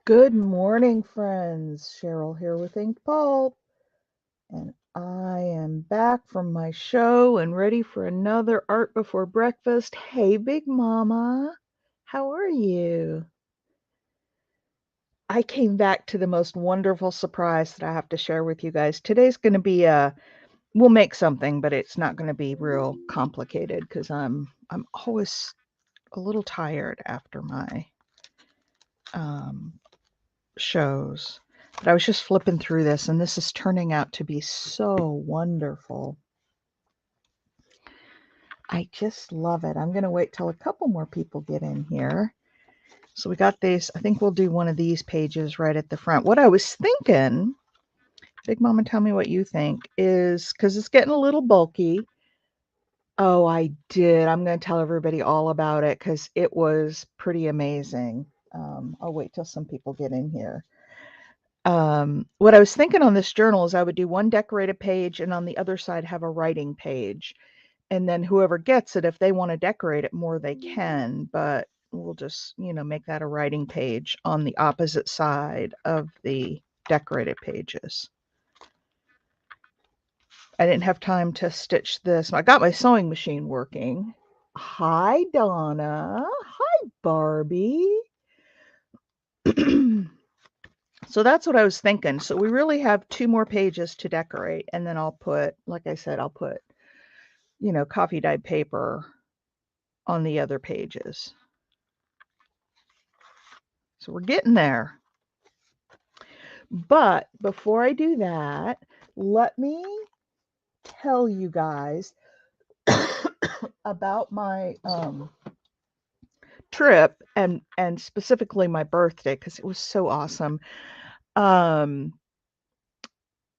Good morning, friends. Cheryl here with inkedpulp, and I am back from my show and ready for another Art Before Breakfast. Hey, Big Mama, how are you? I came back to the most wonderful surprise that I have to share with you guys. Today's going to be we'll make something, but it's not going to be real complicated because I'm always a little tired after my um, shows. But I was just flipping through this, and this is turning out to be so wonderful. I just love it. I'm going to wait till a couple more people get in here. So we got these. I think we'll do one of these pages right at the front. What I was thinking, Big Mama, tell me what you think, is because it's getting a little bulky. Oh, I did. I'm going to tell everybody all about it because it was pretty amazing. I'll wait till some people get in here. What I was thinking on this journal is I would do one decorated page and on the other side have a writing page. And then whoever gets it, if they want to decorate it more, they can. But we'll just, make that a writing page on the opposite side of the decorated pages. I didn't have time to stitch this. I got my sewing machine working. Hi, Donna. Hi, Barbie. So that's what I was thinking. So we really have two more pages to decorate, and then I'll put, like I said, I'll put, coffee dyed paper on the other pages. So we're getting there. But before I do that, let me tell you guys about my trip and specifically my birthday because it was so awesome. Um,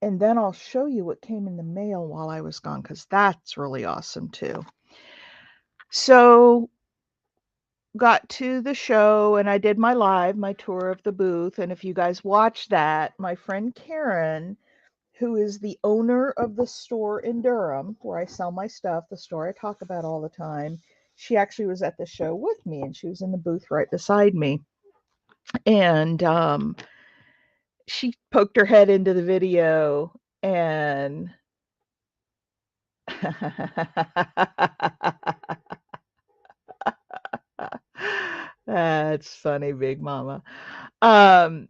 and then I'll show you what came in the mail while I was gone because that's really awesome too. So got to the show and I did my tour of the booth. And if you guys watch that, my friend Karen, who is the owner of the store in Durham where I sell my stuff, the store I talk about all the time, she actually was at the show with me and she was in the booth right beside me. And she poked her head into the video and that's funny, Big Mama. Um,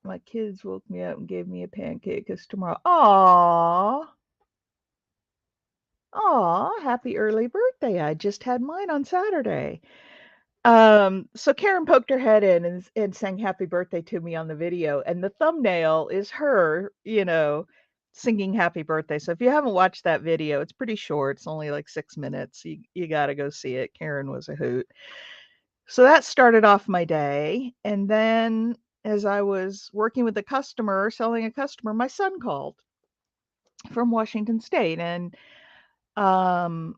my kids woke me up and gave me a pancake because tomorrow. Aw, happy early birthday. I just had mine on Saturday. So Karen poked her head in and sang happy birthday to me on the video, and the thumbnail is her, singing happy birthday. So if you haven't watched that video, it's pretty short. It's only like 6 minutes. You got to go see it. Karen was a hoot. So that started off my day. And then as I was working with a customer, selling a customer, my son called from Washington State. And um,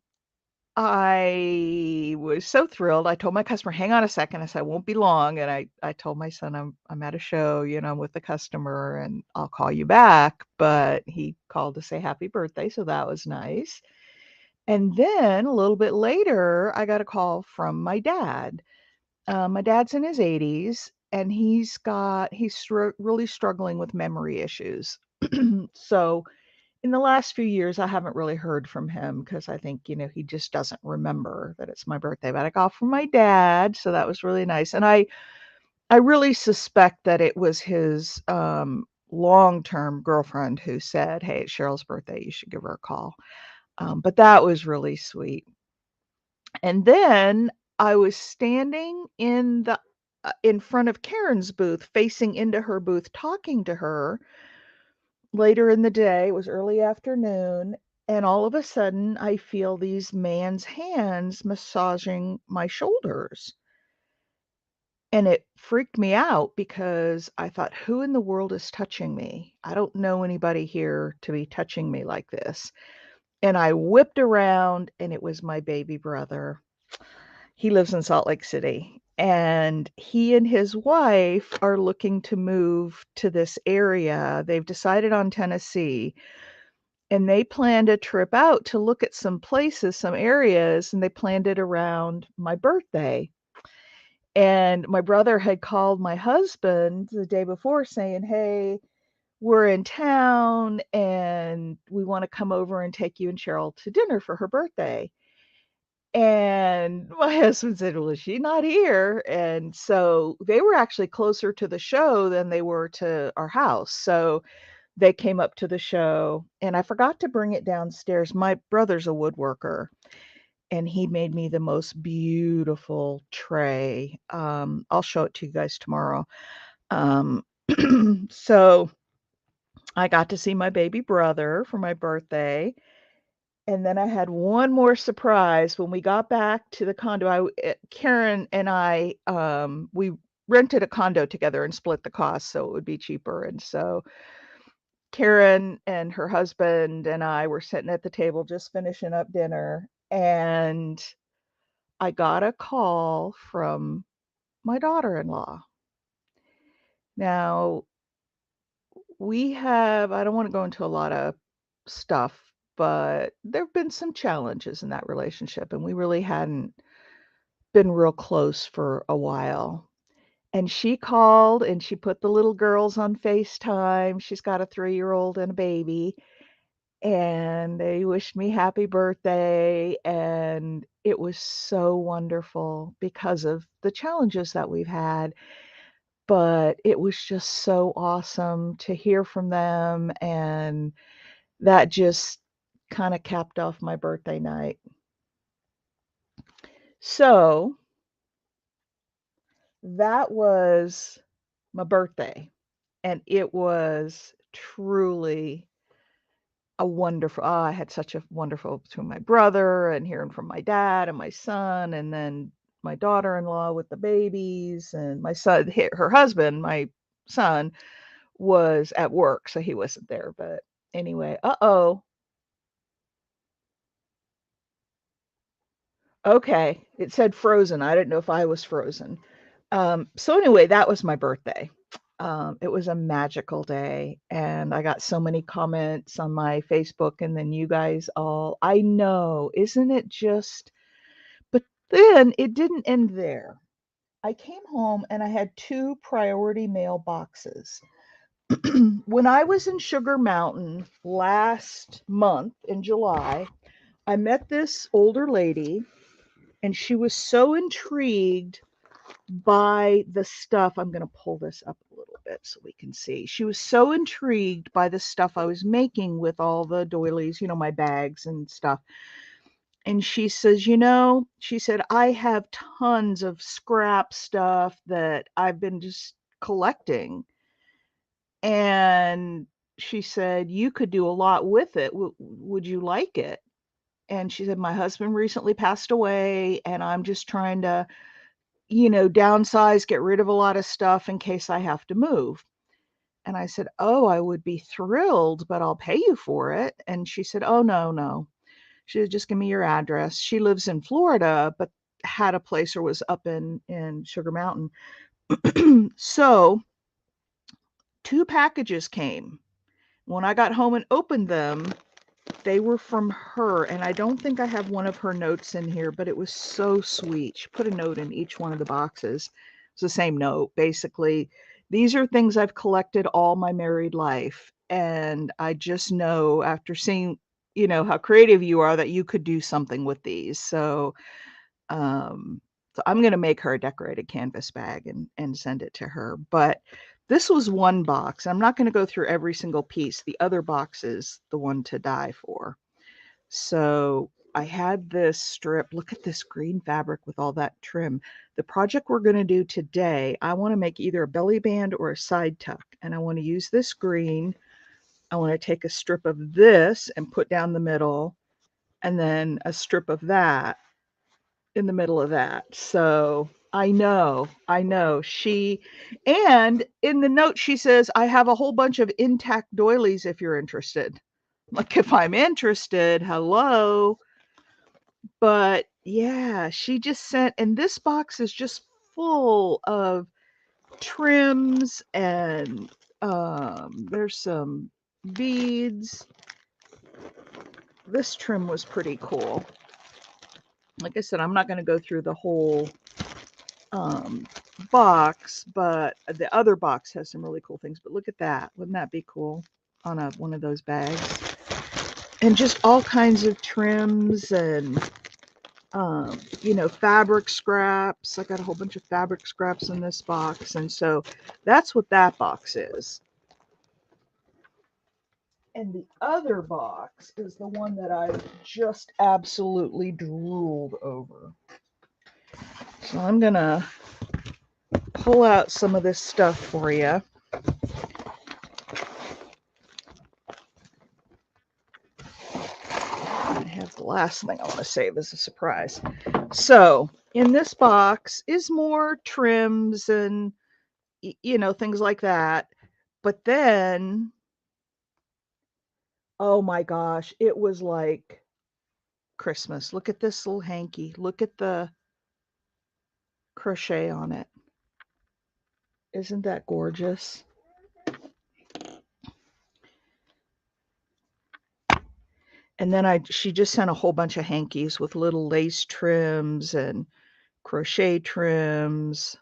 I was so thrilled. I told my customer, hang on a second. I said, I won't be long. And I told my son, I'm at a show, I'm with the customer and I'll call you back. But he called to say happy birthday. So that was nice. And then a little bit later, I got a call from my dad. My dad's in his 80s and really struggling with memory issues. So in the last few years, I haven't really heard from him because I think, he just doesn't remember that it's my birthday. But I got from my dad, so that was really nice. And I really suspect that it was his long-term girlfriend who said, "Hey, it's Cheryl's birthday. You should give her a call." But that was really sweet. And then I was standing in front of Karen's booth, facing into her booth, talking to her later in the day. It was early afternoon, and all of a sudden, I feel these man's hands massaging my shoulders. And it freaked me out because I thought, who in the world is touching me? I don't know anybody here to be touching me like this. And I whipped around, and it was my baby brother. He lives in Salt Lake City. And he and his wife are looking to move to this area. They've decided on Tennessee and they planned a trip out to look at some places, some areas, and they planned it around my birthday. And my brother had called my husband the day before saying, "Hey, we're in town and we want to come over and take you and Cheryl to dinner for her birthday." And my husband said, "Well, is she not here?" And so they were actually closer to the show than they were to our house. So they came up to the show, and I forgot to bring it downstairs. My brother's a woodworker, and he made me the most beautiful tray. I'll show it to you guys tomorrow. Um, so I got to see my baby brother for my birthday. And then I had one more surprise when we got back to the condo. Karen and I, we rented a condo together and split the cost so it would be cheaper. And so Karen and her husband and I were sitting at the table just finishing up dinner, and I got a call from my daughter-in-law. Now, I don't want to go into a lot of stuff, but there have been some challenges in that relationship, and we really hadn't been real close for a while. And she called and she put the little girls on FaceTime. She's got a 3-year-old and a baby. And they wished me happy birthday. And it was so wonderful because of the challenges that we've had. But it was just so awesome to hear from them. And that just kind of capped off my birthday night. So that was my birthday. And it was truly I had such a wonderful between my brother and hearing from my dad and my son, and then my daughter-in-law with the babies, and my son, her husband, my son, was at work, so he wasn't there. But anyway, okay, it said frozen. I didn't know if I was frozen. So anyway, that was my birthday. It was a magical day, and I got so many comments on my Facebook, and then you guys all, I know, isn't it just, but then it didn't end there. I came home and I had 2 priority mail boxes. When I was in Sugar Mountain last month in July, I met this older lady, and she was so intrigued by the stuff. I'm going to pull this up a little bit so we can see. She was so intrigued by the stuff I was making with all the doilies, my bags and stuff. And she says, she said, "I have tons of scrap stuff that I've been just collecting." And she said, "You could do a lot with it. Would you like it?" And she said, "My husband recently passed away, and I'm just trying to downsize, get rid of a lot of stuff in case I have to move." And I said, "Oh, I would be thrilled, but I'll pay you for it." And she said, "Oh, no, no." She said, "Just give me your address." She lives in Florida, but had a place or was up in Sugar Mountain. So 2 packages came. When I got home and opened them, they were from her, and I don't think I have one of her notes in here, but it was so sweet. She put a note in each one of the boxes. It's the same note. Basically, these are things I've collected all my married life, and I just know after seeing, how creative you are that you could do something with these. So I'm going to make her a decorated canvas bag and send it to her. But this was one box. I'm not going to go through every single piece. The other box is the one to die for. So I had this strip. Look at this green fabric with all that trim. The project we're going to do today, I want to make either a belly band or a side tuck. And I want to use this green. I want to take a strip of this and put down the middle, and then a strip of that in the middle of that. So I know. And in the note, she says, "I have a whole bunch of intact doilies if you're interested." Like, if I'm interested, hello. But yeah, she just sent, and this box is just full of trims, and there's some beads. This trim was pretty cool. Like I said, I'm not going to go through the whole box, but the other box has some really cool things. But look at that. Wouldn't that be cool on one of those bags? And just all kinds of trims and, fabric scraps. I got a whole bunch of fabric scraps in this box. And so that's what that box is. And the other box is the one that I just absolutely drooled over. So I'm going to pull out some of this stuff for you. I have the last thing I want to save as a surprise. So in this box is more trims and, things like that. But then, oh my gosh, it was like Christmas. Look at this little hanky. Look at the crochet on it. Isn't that gorgeous? And then she just sent a whole bunch of hankies with little lace trims and crochet trims.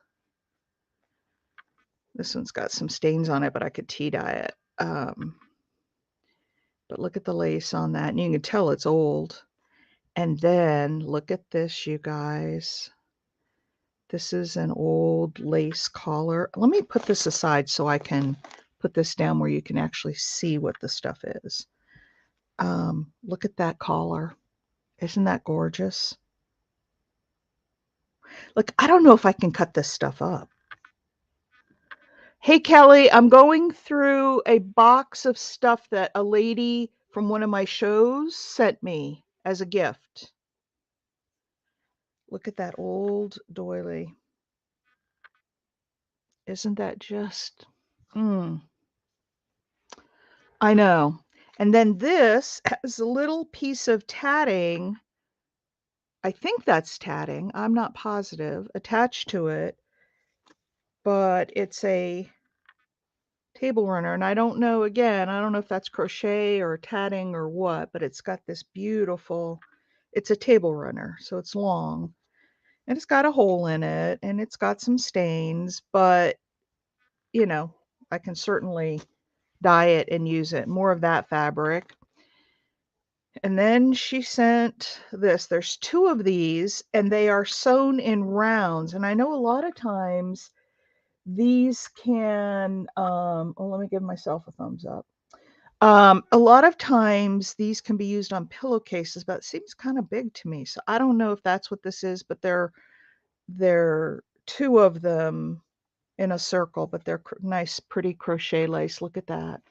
This one's got some stains on it, but I could tea dye it. But look at the lace on that, and you can tell it's old. And then look at this, you guys. This is an old lace collar. Let me put this aside so I can put this down where you can actually see what the stuff is. Look at that collar. Isn't that gorgeous? Look, I don't know if I can cut this stuff up. Hey, Kelly, I'm going through a box of stuff that a lady from one of my shows sent me as a gift. Look at that old doily. Isn't that just... I know. And then this has a little piece of tatting. I think that's tatting. I'm not positive. Attached to it. But it's a table runner. And I don't know, again, I don't know if that's crochet or tatting or what, but it's got this beautiful, it's a table runner. So it's long. And it's got a hole in it. And it's got some stains. But, I can certainly dye it and use it. More of that fabric. And then she sent this. There's 2 of these, and they are sewn in rounds. And I know a lot of times these can, let me give myself a thumbs up. A lot of times these can be used on pillowcases, but it seems kind of big to me. So I don't know if that's what this is, but they're 2 of them in a circle, but they're nice, pretty crochet lace. Look at that.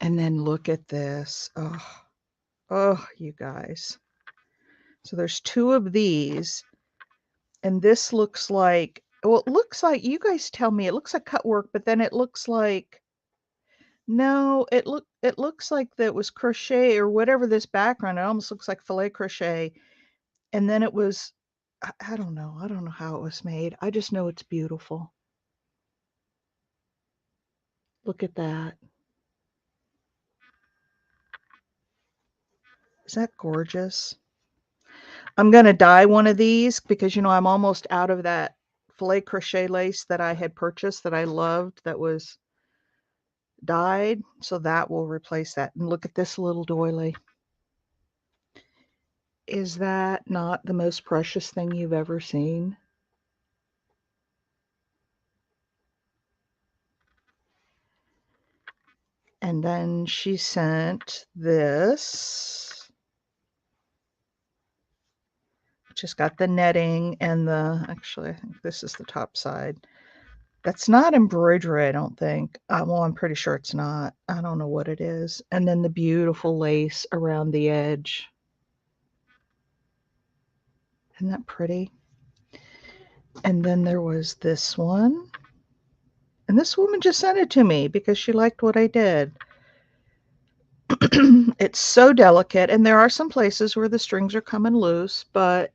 And then look at this. Oh, you guys. So there's 2 of these, and this looks like, well, it looks like, you guys tell me, it looks like cut work, but then it looks like, no, it looks like that was crochet or whatever this background. It almost looks like filet crochet. And then it was, I don't know. I don't know how it was made. I just know it's beautiful. Look at that. Is that gorgeous? I'm going to dye one of these because, I'm almost out of that filet crochet lace that I had purchased that I loved that was dyed. So that will replace that. And look at this little doily. Is that not the most precious thing you've ever seen? And then she sent this, which has got the netting and actually, I think this is the top side. That's not embroidery, I don't think. Well, I'm pretty sure it's not. I don't know what it is. And then the beautiful lace around the edge. Isn't that pretty? And then there was this one. And this woman just sent it to me because she liked what I did. It's so delicate, and there are some places where the strings are coming loose, but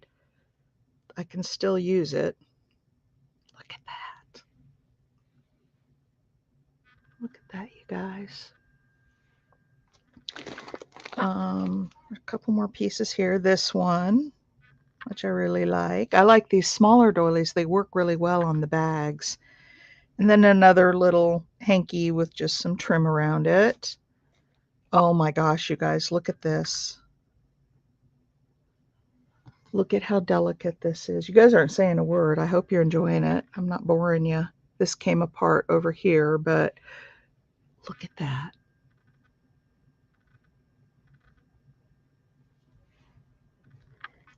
I can still use it. Look at that. Look at that, you guys. A couple more pieces here. This one, which I really like. I like these smaller doilies. They work really well on the bags. And then another little hanky with just some trim around it. Oh my gosh, you guys, look at this. Look at how delicate this is. You guys aren't saying a word. I hope you're enjoying it. I'm not boring you. This came apart over here, but look at that.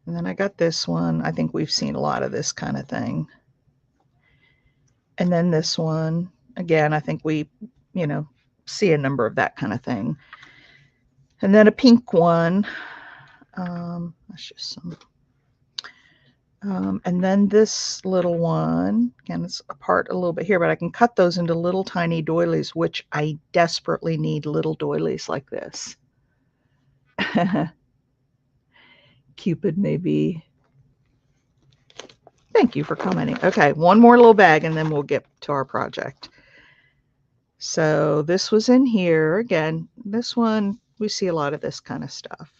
And then I got this one. I think we've seen a lot of this kind of thing. And then this one, again, I think we, see a number of that kind of thing. And then a pink one. That's just some. And then this little one, again, it's apart a little bit here, but I can cut those into little tiny doilies, which I desperately need little doilies like this. Cupid, maybe. Thank you for commenting. Okay, one more little bag and then we'll get to our project. So this was in here. Again, this one, we see a lot of this kind of stuff.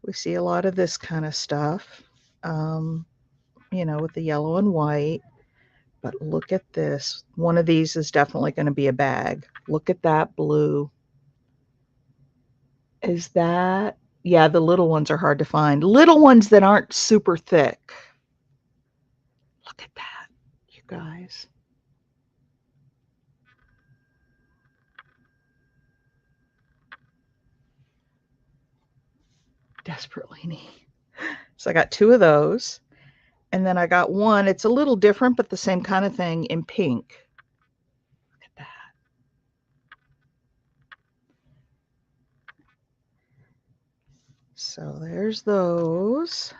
We see a lot of this kind of stuff, with the yellow and white. But look at this. One of these is definitely going to be a bag. Look at that blue. Is that? Yeah, the little ones are hard to find. Little ones that aren't super thick. Look at that, you guys. Desperately need. So I got two of those. And then I got one. It's a little different, but the same kind of thing in pink. Look at that. So there's those.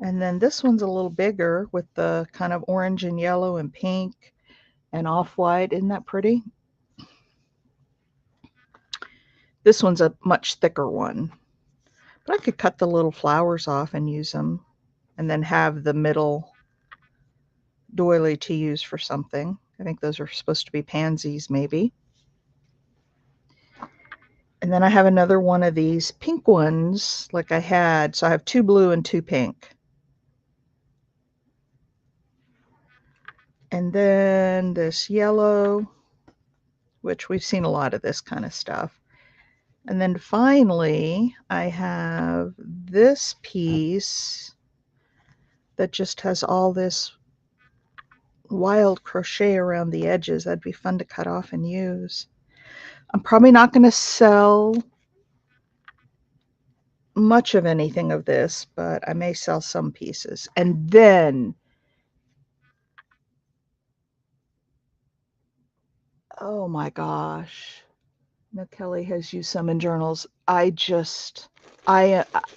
And then this one's a little bigger with the kind of orange and yellow and pink and off-white. Isn't that pretty? This one's a much thicker one. But I could cut the little flowers off and use them and then have the middle doily to use for something. I think those are supposed to be pansies, maybe. And then I have another one of these pink ones like I had. So I have two blue and two pink. And then this yellow, which we've seen a lot of this kind of stuff. And then finally, I have this piece that just has all this wild crochet around the edges. That'd be fun to cut off and use. I'm probably not going to sell much of anything of this, but I may sell some pieces. And then, oh my gosh, now Kelly has used some in journals. I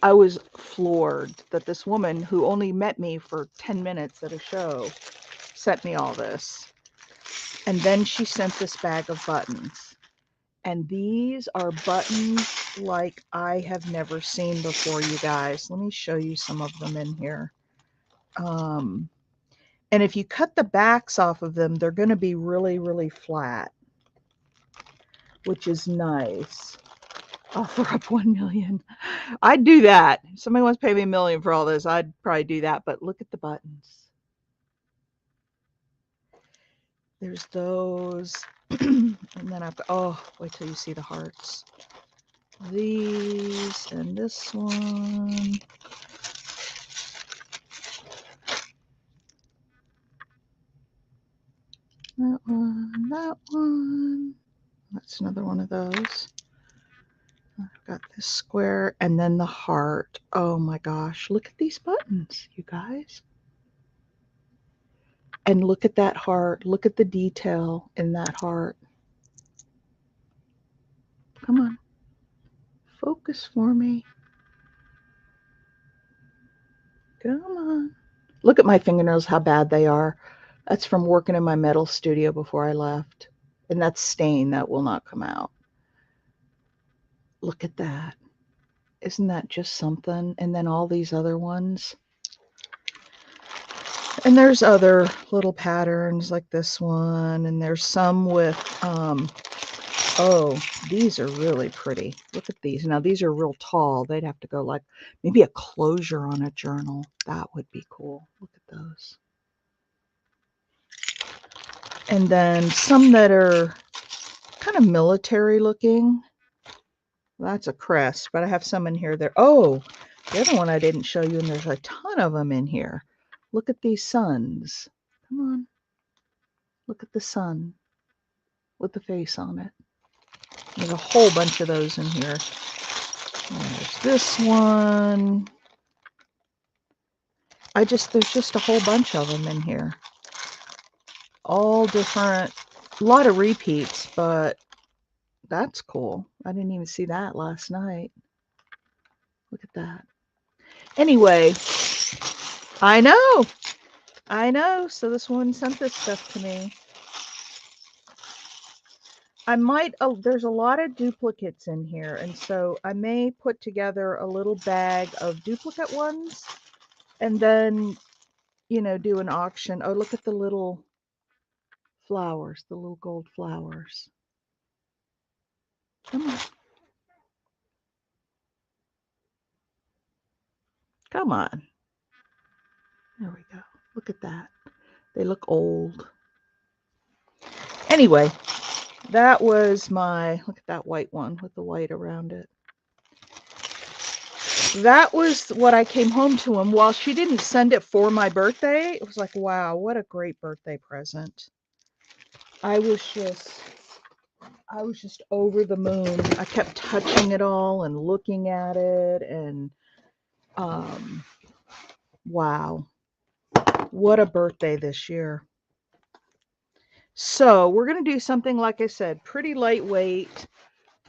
was floored that this woman who only met me for 10 minutes at a show sent me all this. And then she sent this bag of buttons. And these are buttons like I have never seen before, you guys. Let me show you some of them in here. And if you cut the backs off of them, they're going to be really, really flat, which is nice. Offer up 1 million. I'd do that. If somebody wants to pay me $1 million for all this, I'd probably do that. But look at the buttons. There's those. And then I've got, oh, wait till you see the hearts. These and this one. That one, that one. That's another one of those. I've got this square and then the heart. Oh my gosh, look at these buttons, you guys. And look at that heart. Look at the detail in that heart. Come on. Focus for me. Come on. Look at my fingernails, how bad they are. That's from working in my metal studio before I left. And that's stain. That will not come out. Look at that. Isn't that just something? And then all these other ones. And there's other little patterns like this one. And there's some with, oh, Oh, these are really pretty. Look at these. Now, these are real tall. They'd have to go like maybe a closure on a journal. That would be cool. Look at those. And then some that are kind of military looking. That's a crest, but I have some in here that, oh, the other one I didn't show you, and there's a ton of them in here. Look at these suns. Come on. Look at the sun with the face on it. There's a whole bunch of those in here. There's this one. There's just a whole bunch of them in here. All different, a lot of repeats, but that's cool. I didn't even see that last night. Look at that. Anyway, I know. So this woman sent this stuff to me. I might, oh, there's a lot of duplicates in here. And so I may put together a little bag of duplicate ones and then, you know, do an auction. Oh, look at the little flowers, the little gold flowers. Come on. Come on. There we go. Look at that. They look old. Anyway, that was my, look at that white one with the white around it. That was what I came home to him. While she didn't send it for my birthday, it was like, wow, what a great birthday present. I was just over the moon. I kept touching it all and looking at it, and wow, what a birthday this year. So we're going to do something, like I said, pretty lightweight.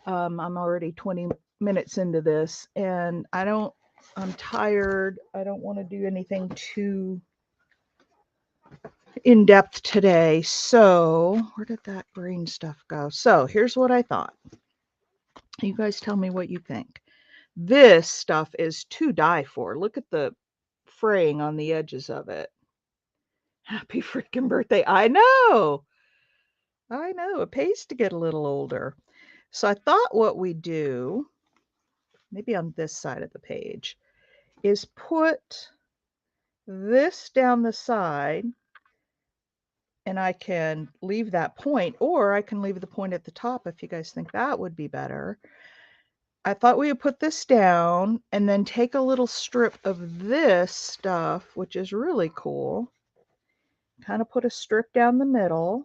I'm already 20 minutes into this, and I'm tired. I don't want to do anything too in depth today. So where did that green stuff go? So here's what I thought. You guys tell me what you think. This stuff is to die for. Look at the fraying on the edges of it. Happy freaking birthday. I know. It pays to get a little older. So I thought what we do, maybe on this side of the page, is put this down the side, and I can leave that point, or I can leave the point at the top if you guys think that would be better. I thought we would put this down and then take a little strip of this stuff, which is really cool. Kind of put a strip down the middle.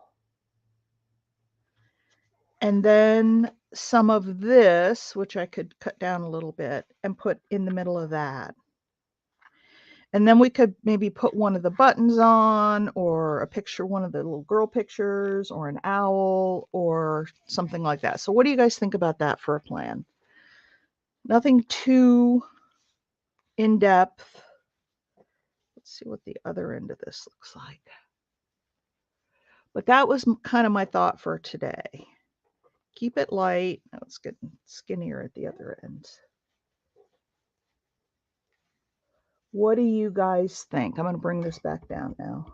And then some of this, which I could cut down a little bit and put in the middle of that. And then we could maybe put one of the buttons on, or a picture, one of the little girl pictures, or an owl, or something like that. So what do you guys think about that for a plan? Nothing too in-depth. Let's see what the other end of this looks like. But that was kind of my thought for today. Keep it light. Oh, it's getting skinnier at the other end. What do you guys think? I'm going to bring this back down now.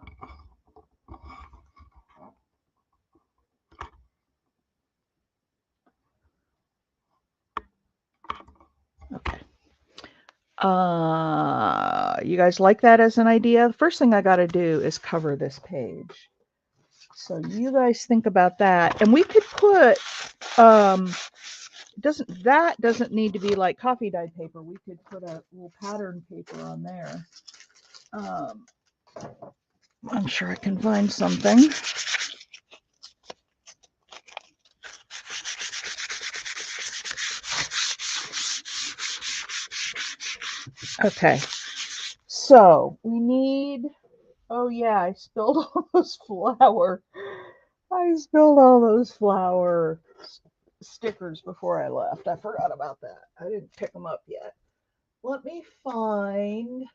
Okay. You guys like that as an idea? The first thing I got to do is cover this page. So you guys think about that. And we could put, that doesn't need to be like coffee dyed paper. We could put a little pattern paper on there. I'm sure I can find something. Okay, so we need, oh yeah, I spilled all those flour. I spilled all those flour stickers before I left. I forgot about that. I didn't pick them up yet. Let me find,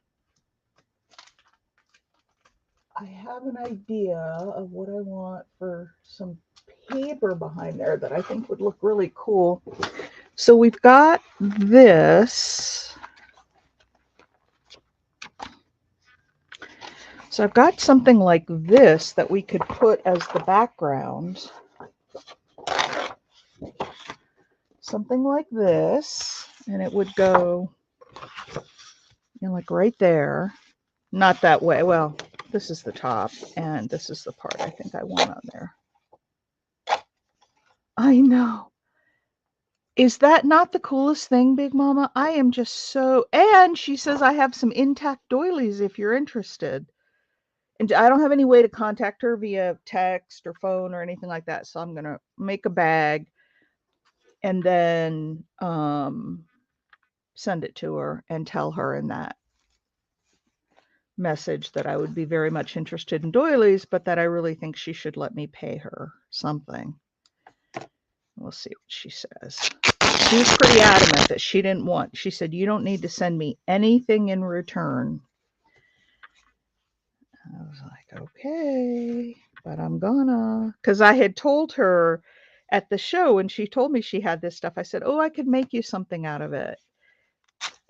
I have an idea of what I want for some paper behind there that I think would look really cool. So we've got this. So I've got something like this that we could put as the background. something like this, and it would go, you know, like right there. Not that way. Well, this is the top, and this is the part I think I want on there. I know. Is that not the coolest thing, Big Mama? I am just so. And she says I have some intact doilies if you're interested. And I don't have any way to contact her via text or phone or anything like that. So I'm going to make a bag and then send it to her and tell her in that message that I would be very much interested in doilies, but that I really think she should let me pay her something. We'll see what she says. She was pretty adamant that she didn't want. She said, "You don't need to send me anything in return." I was like, "Okay, but I'm gonna." Because I had told her at the show when she told me she had this stuff, I said, "Oh, I could make you something out of it."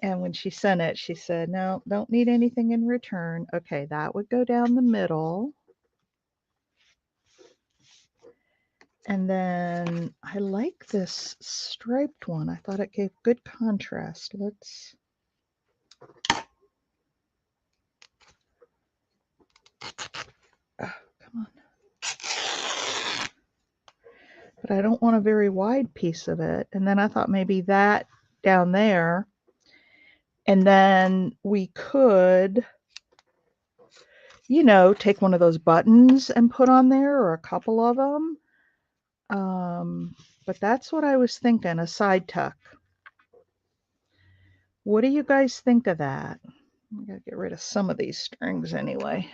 And when she sent it, she said, "No, don't need anything in return." Okay, that would go down the middle. And then I like this striped one. I thought it gave good contrast. Let's. Oh, come on. But I don't want a very wide piece of it. And then I thought maybe that down there. And then we could, you know, take one of those buttons and put on there, or a couple of them. But that's what I was thinking, a side tuck. What do you guys think of that? I gotta get rid of some of these strings anyway.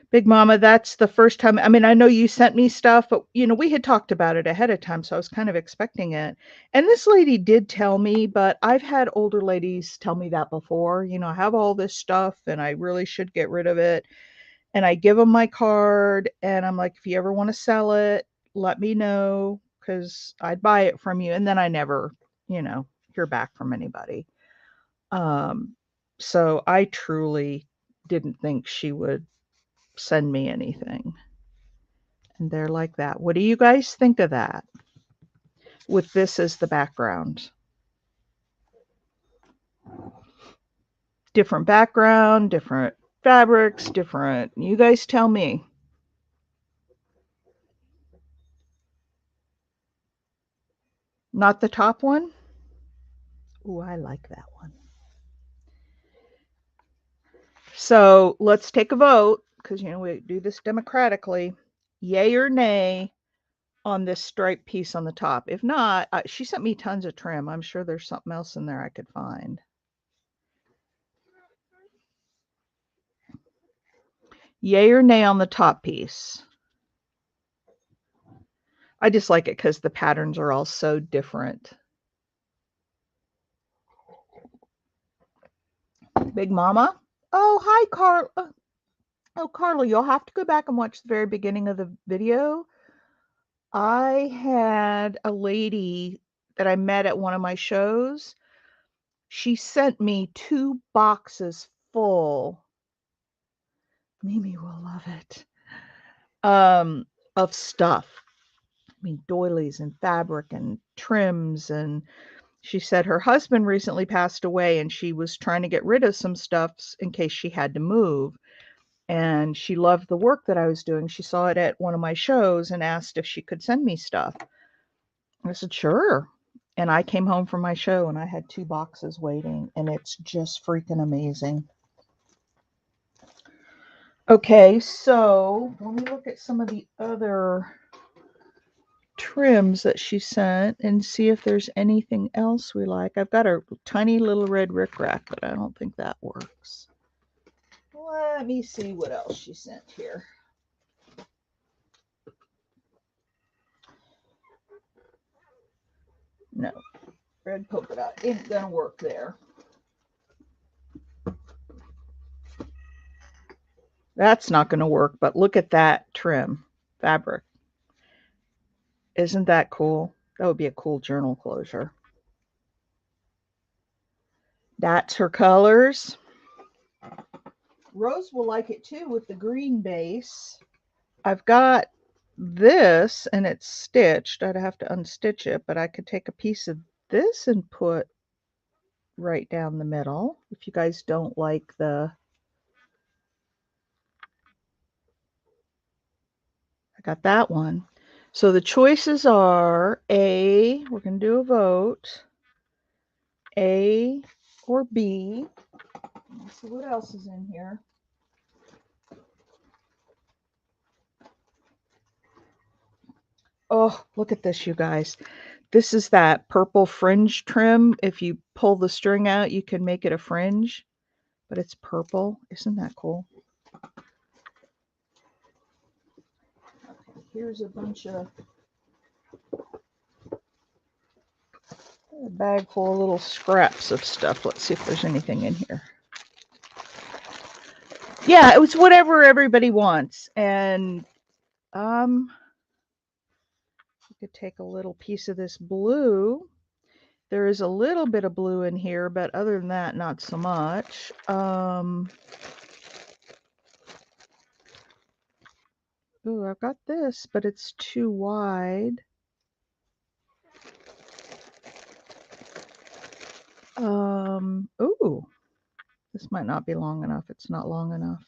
Big Mama, that's the first time. I mean, I know you sent me stuff, but you know, we had talked about it ahead of time, so I was kind of expecting it. And this lady did tell me, but I've had older ladies tell me that before. You know, I have all this stuff and I really should get rid of it. And I give them my card and I'm like, if you ever want to sell it, let me know because I'd buy it from you. And then I never, you know, hear back from anybody. Um, so I truly didn't think she would send me anything. And they're like that. What do you guys think of that? With this as the background. Different background, different fabrics, different. You guys tell me. Not the top one? Ooh, I like that one. So let's take a vote because, you know, we do this democratically. Yay or nay on this striped piece on the top. If not, she sent me tons of trim. I'm sure there's something else in there I could find. Yay or nay on the top piece? I just like it because the patterns are all so different. Big Mama? Oh, hi, Carl. Oh, Carla, you'll have to go back and watch the very beginning of the video. I had a lady that I met at one of my shows. She sent me 2 boxes full. Mimi will love it. Of stuff. I mean, doilies and fabric and trims. And she said her husband recently passed away and she was trying to get rid of some stuffs in case she had to move. And she loved the work that I was doing. She saw it at one of my shows and asked if she could send me stuff. I said, sure. And I came home from my show and I had 2 boxes waiting, and it's just freaking amazing. Okay, so let me look at some of the other trims that she sent and see if there's anything else we like. I've got a tiny little red rickrack, but I don't think that works. Let me see what else she sent here. No, red polka dot ain't gonna work there. That's not gonna work, but look at that trim fabric. Isn't that cool? That would be a cool journal closure. That's her colors. Rose will like it too with the green base. I've got this and it's stitched. I'd have to unstitch it, but I could take a piece of this and put right down the middle. If you guys don't like I got that one. So the choices are A, we're going to do a vote, A or B. Let's see what else is in here. Oh, look at this, you guys. This is that purple fringe trim. If you pull the string out, you can make it a fringe, but it's purple. Isn't that cool? Okay, here's a bunch of a bag full of little scraps of stuff. Let's see if there's anything in here. Yeah, it was whatever everybody wants. And you could take a little piece of this blue. There is a little bit of blue in here, but other than that, not so much. Ooh, I've got this, but it's too wide. Ooh, this might not be long enough. It's not long enough.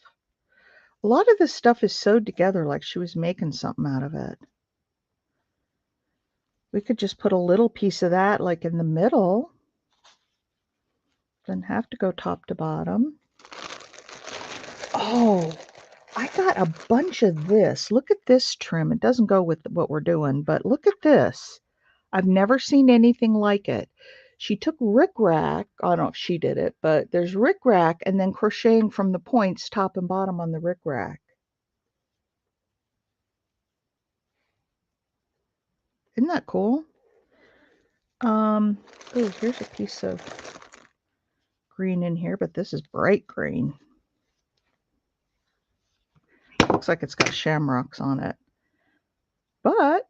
A lot of this stuff is sewed together like she was making something out of it. We could just put a little piece of that like in the middle. Doesn't have to go top to bottom. Oh, I got a bunch of this. Look at this trim. It doesn't go with what we're doing, but look at this. I've never seen anything like it. She took rickrack. I don't know if she did it, but there's rickrack and then crocheting from the points top and bottom on the rickrack. Isn't that cool? Oh, here's a piece of green in here, but this is bright green. Looks like it's got shamrocks on it, but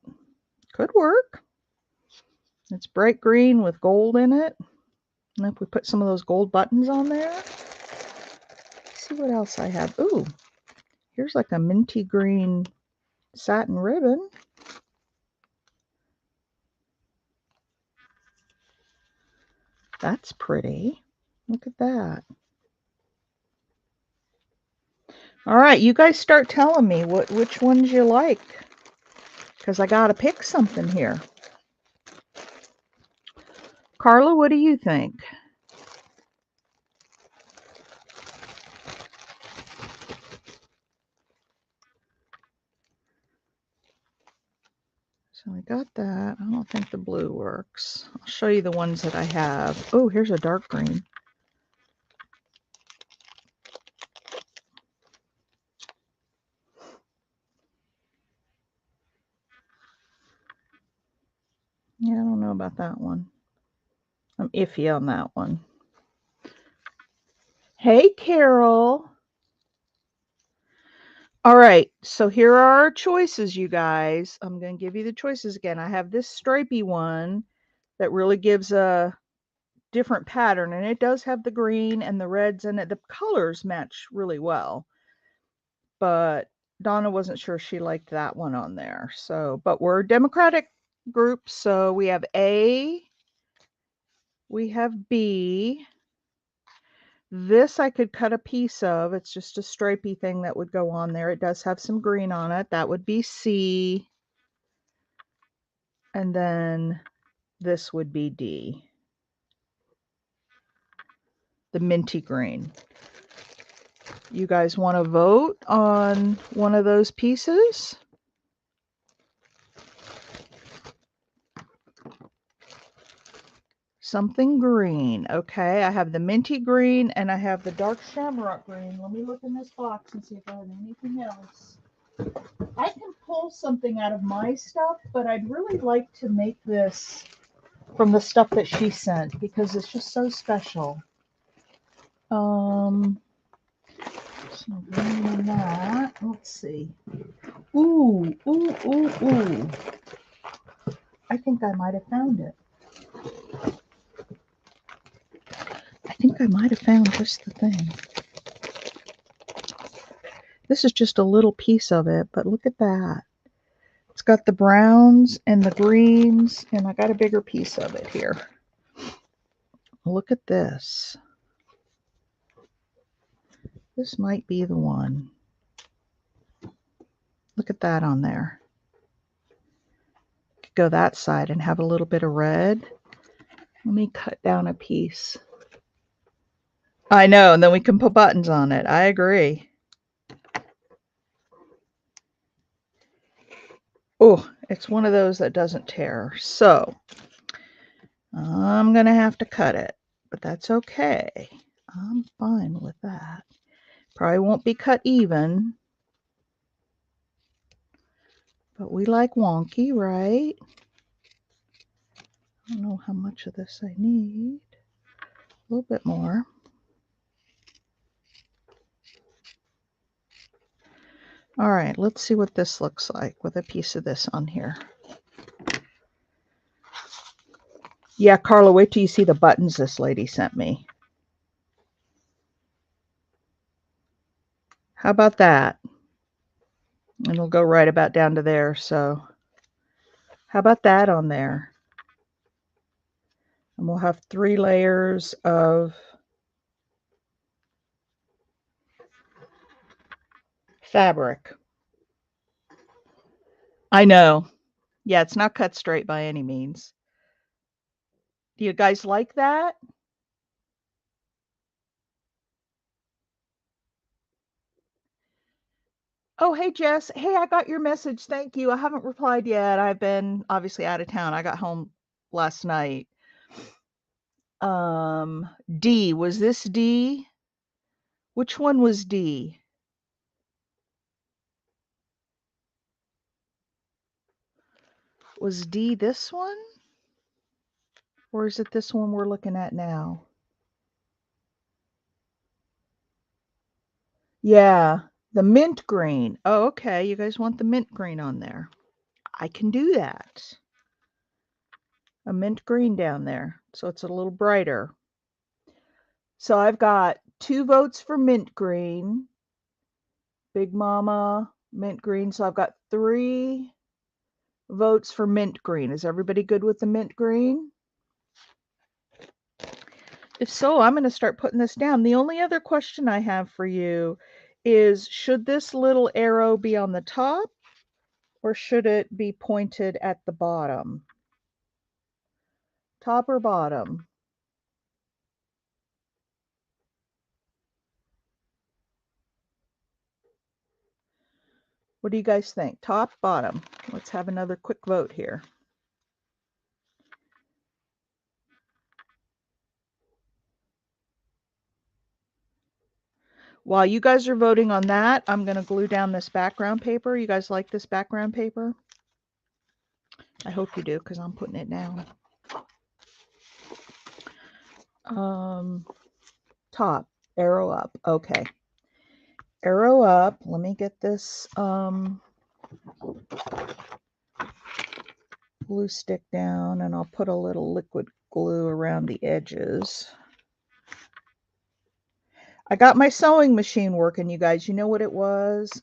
could work. It's bright green with gold in it. And if we put some of those gold buttons on there, let's see what else I have. Ooh, here's like a minty green satin ribbon. That's pretty. Look at that. All right, you guys start telling me which ones you like, because I got to pick something here. Carla, what do you think? So I got that. I don't think the blue works. I'll show you the ones that I have. Oh, here's a dark green. Yeah, I don't know about that one. I'm iffy on that one. Hey, Carol. All right, so here are our choices, you guys. I'm going to give you the choices again. I have this stripy one that really gives a different pattern, and it does have the green and the reds in it. The colors match really well, but Donna wasn't sure she liked that one on there. So, but we're a Democratic group, so we have A, we have B. This I could cut a piece of. It's just a stripy thing that would go on there. It does have some green on it. That would be C. And then this would be D. The minty green. You guys want to vote on one of those pieces? Something green. Okay, I have the minty green and I have the dark shamrock green. Let me look in this box and see if I have anything else. I can pull something out of my stuff, but I'd really like to make this from the stuff that she sent because it's just so special. Some green in that. Let's see. Ooh. I think I might have found it. I think I might have found just the thing. This is just a little piece of it, but look at that. It's got the browns and the greens, and I got a bigger piece of it here. Look at this. This might be the one. Look at that on there. Could go that side and have a little bit of red. Let me cut down a piece. I know, and then we can put buttons on it. I agree. Oh, it's one of those that doesn't tear. So I'm going to have to cut it, but that's okay. I'm fine with that. Probably won't be cut even, but we like wonky, right? I don't know how much of this I need. A little bit more. All right, let's see what this looks like with a piece of this on here. Yeah, Carla, wait till you see the buttons this lady sent me. How about that? And it'll go right about down to there. So how about that on there? And we'll have 3 layers of fabric. I know. Yeah, it's not cut straight by any means. Do you guys like that? Oh, hey, Jess. Hey, I got your message. Thank you. I haven't replied yet. I've been obviously out of town. I got home last night. D, was this D? Which one was D? Was D this one? Or is it this one we're looking at now? Yeah, the mint green. Oh, okay. You guys want the mint green on there. I can do that. A mint green down there. So it's a little brighter. So I've got 2 votes for mint green. Big Mama, mint green. So I've got 3 votes for mint green. Is everybody good with the mint green? If so, I'm going to start putting this down. The only other question I have for you is, should this little arrow be on the top or should it be pointed at the bottom? Top or bottom? What do you guys think? Top, bottom? Let's have another quick vote here. While you guys are voting on that, I'm going to glue down this background paper. You guys like this background paper? I hope you do, because I'm putting it down. Top, arrow up. Okay. Arrow up. Let me get this glue stick down, and I'll put a little liquid glue around the edges. I got my sewing machine working, you guys. You know what it was?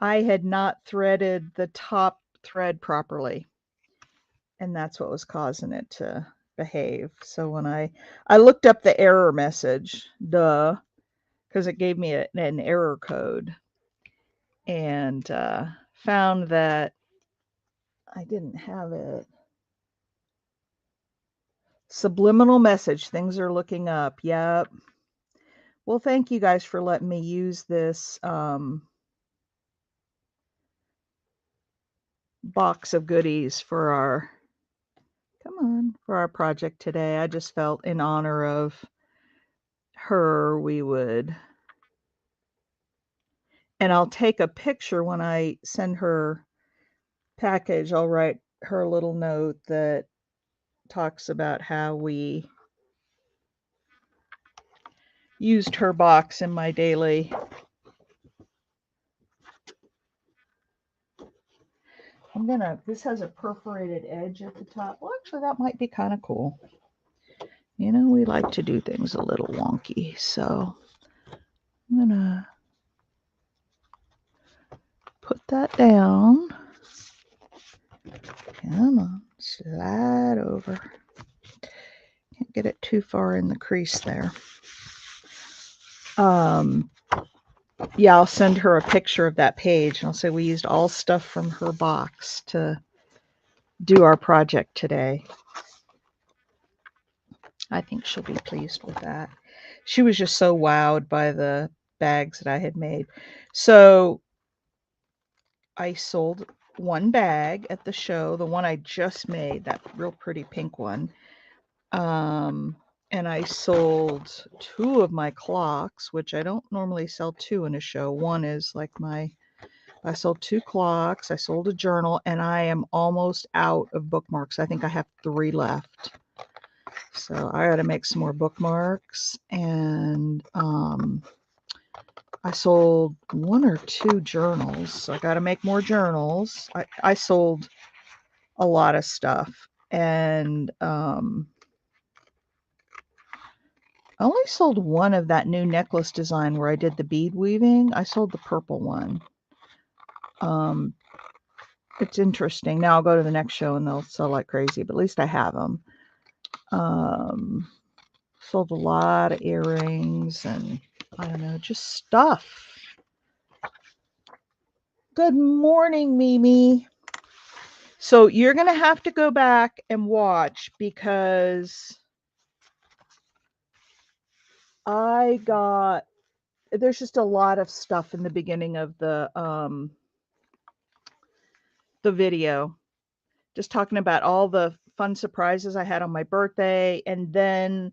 I had not threaded the top thread properly, and that's what was causing it to behave. So when I looked up the error message, duh, because it gave me an error code, and found that I didn't have it. Subliminal message, things are looking up. Yep. Well, thank you guys for letting me use this box of goodies for our project today. I just felt in honor of her, we would, and I'll take a picture when I send her package. I'll write her a little note that talks about how we used her box in my daily. This has a perforated edge at the top. Well, actually, that might be kind of cool. You know, we like to do things a little wonky, so I'm gonna put that down. Come on, slide over. Can't get it too far in the crease there. Yeah, I'll send her a picture of that page and I'll say we used all stuff from her box to do our project today. I think she'll be pleased with that. She was just so wowed by the bags that I had made. So I sold one bag at the show, the one I just made, that real pretty pink one. And I sold 2 of my clocks, which I don't normally sell 2 in a show. One is like I sold 2 clocks, I sold a journal, and I am almost out of bookmarks. I think I have 3 left. So I got to make some more bookmarks. And I sold 1 or 2 journals. So I got to make more journals. I sold a lot of stuff. And I only sold 1 of that new necklace design where I did the bead weaving. I sold the purple one. It's interesting. Now I'll go to the next show and they'll sell like crazy, but at least I have them. Sold a lot of earrings and I don't know, just stuff. Good morning, Mimi. So you're going to have to go back and watch because there's just a lot of stuff in the beginning of the video. Just talking about all the fun surprises I had on my birthday. And then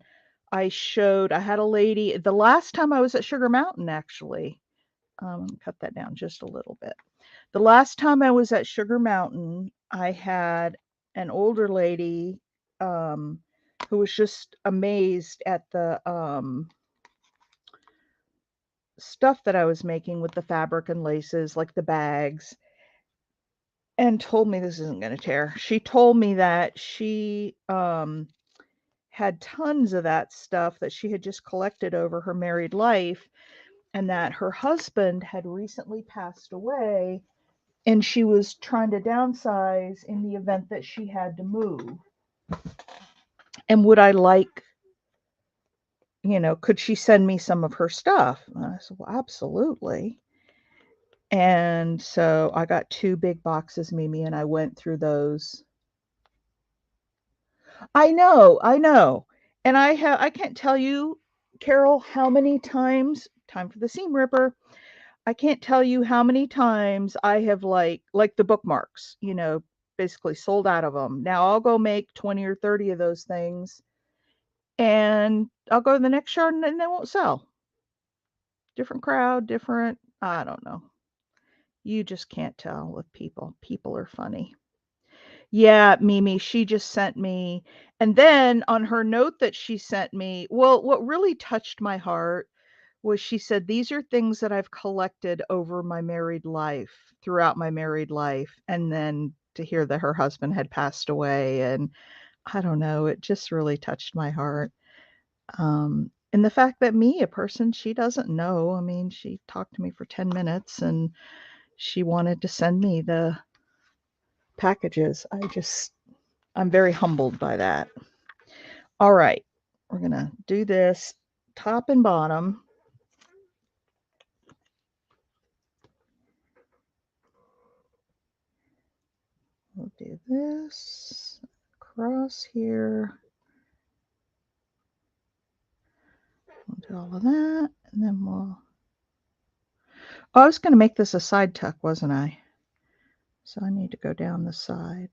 I had a lady, the last time I was at Sugar Mountain, actually. Cut that down just a little bit. The last time I was at Sugar Mountain, I had an older lady who was just amazed at the stuff that I was making with the fabric and laces, like the bags, and told me this isn't going to tear. She told me that she had tons of that stuff that she had just collected over her married life, and that her husband had recently passed away, and she was trying to downsize in the event that she had to move. And would I like, could she send me some of her stuff? And I said, well, absolutely. And so I got 2 big boxes, Mimi, and I went through those. I know. And I can't tell you, Carol, how many times, time for the seam ripper. I can't tell you how many times I have like the bookmarks, basically sold out of them. Now I'll go make 20 or 30 of those things and I'll go to the next show and they won't sell. Different crowd, different, I don't know. You just can't tell with people. People are funny. Yeah, Mimi, she just sent me. And then on her note that she sent me, well, what really touched my heart was she said, these are things that I've collected over my married life, throughout my married life. And then to hear that her husband had passed away. And I don't know, it just really touched my heart. And the fact that a person she doesn't know, I mean, she talked to me for 10 minutes and she wanted to send me the packages. I'm very humbled by that. All right, we're going to do this top and bottom. We'll do this across here. We'll do all of that, and then we'll... Oh, I was going to make this a side tuck, wasn't I? So I need to go down the side.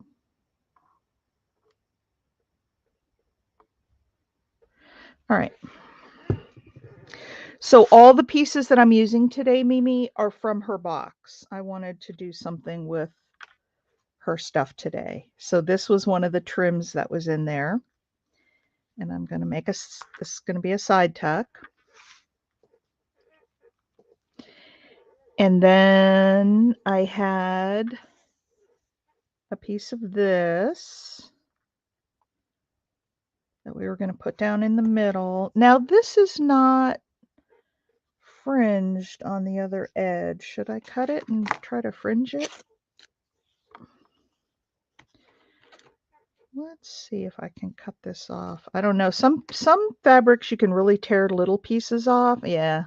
All right. So all the pieces that I'm using today, Mimi, are from her box. I wanted to do something with her stuff today. So this was one of the trims that was in there. And I'm going to make this is going to be a side tuck. And then I had a piece of this that we were going to put down in the middle. Now this is not fringed on the other edge. Should I cut it and try to fringe it? Let's see if I can cut this off. I don't know. Some fabrics you can really tear little pieces off. Yeah.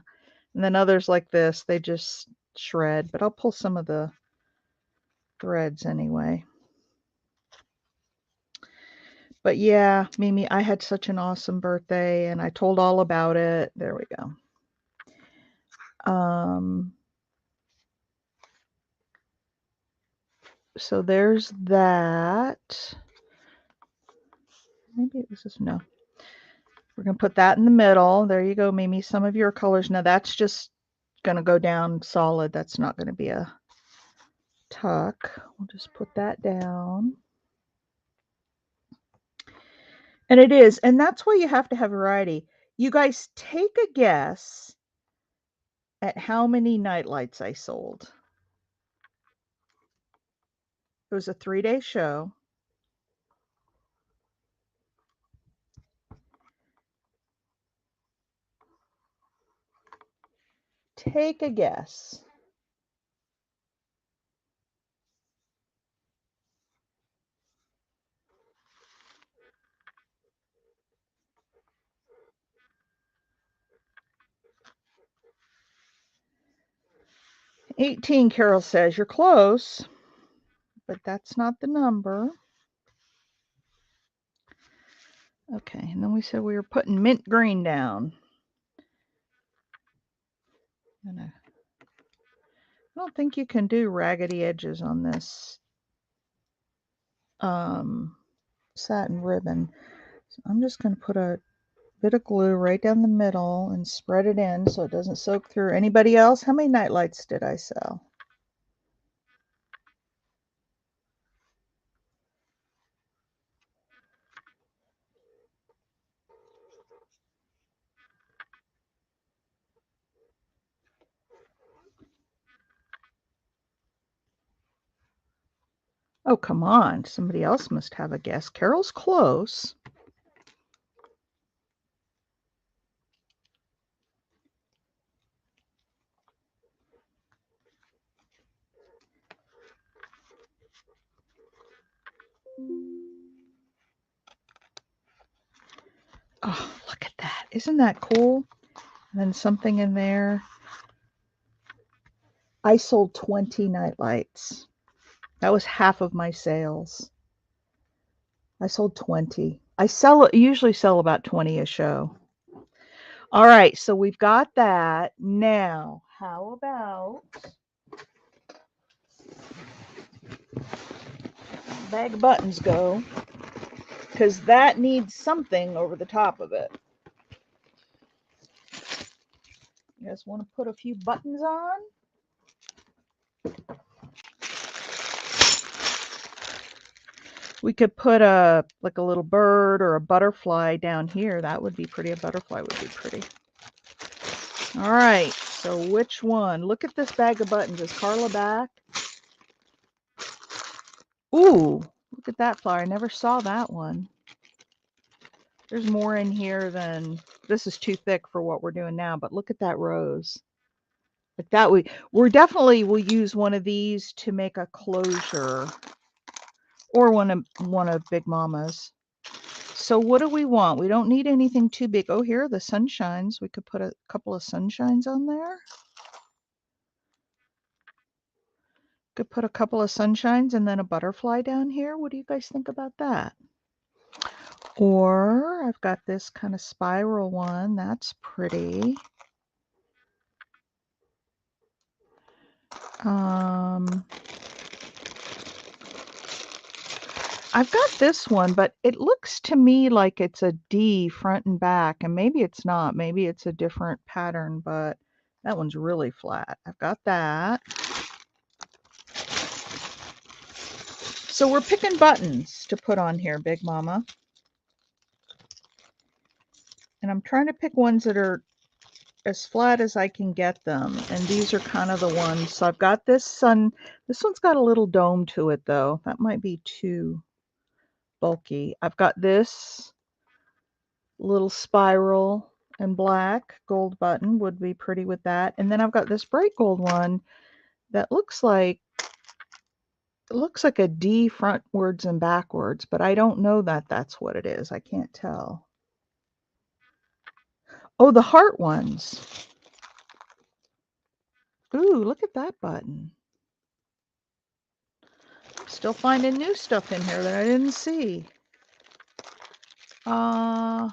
And then others like this, they just shred. But I'll pull some of the threads anyway. But yeah, Mimi, I had such an awesome birthday and I told all about it. There we go. So there's that. Maybe it was just, no. We're going to put that in the middle. There you go, Mimi. Some of your colors. Now that's just going to go down solid. That's not going to be a tuck. We'll just put that down. And it is. And that's why you have to have variety. You guys take a guess at how many nightlights I sold. It was a 3-day show. Take a guess. $18, Carol says. You're close, but that's not the number. Okay, and then we said we were putting mint green down. And I don't think you can do raggedy edges on this satin ribbon. So I'm just going to put a bit of glue right down the middle and spread it in so it doesn't soak through. Anybody else? How many nightlights did I sell? Oh, come on. Somebody else must have a guess. Carol's close. Oh, look at that. Isn't that cool? And then something in there. I sold 20 nightlights. That was half of my sales. I sold 20. I usually sell about 20 a show. All right, so we've got that. Now, how about bag of buttons go? Because that needs something over the top of it. You guys want to put a few buttons on? We could put like a little bird or a butterfly down here. That would be pretty. A butterfly would be pretty. All right, so which one? Look at this bag of buttons. Is Carla back? Ooh, look at that flower. I never saw that one. There's more in here than, this is too thick for what we're doing now, but look at that rose. Like that, we're definitely will use one of these to make a closure, or one of Big Mama's. So what do we want? We don't need anything too big. Oh, here are the sunshines. We could put a couple of sunshines on there. Could put a couple of sunshines and then a butterfly down here. What do you guys think about that? Or I've got this kind of spiral one. That's pretty. I've got this one, but it looks to me like it's a D front and back, and maybe it's not. Maybe it's a different pattern, but that one's really flat. I've got that. So we're picking buttons to put on here, Big Mama. And I'm trying to pick ones that are as flat as I can get them. And these are kind of the ones. So I've got this sun. This one's got a little dome to it, though. That might be too bulky. I've got this little spiral and black gold button would be pretty with that. And then I've got this bright gold one that looks like a D frontwards and backwards, but I don't know that that's what it is. I can't tell. Oh, the heart ones. Ooh, look at that button. Still finding new stuff in here that I didn't see. I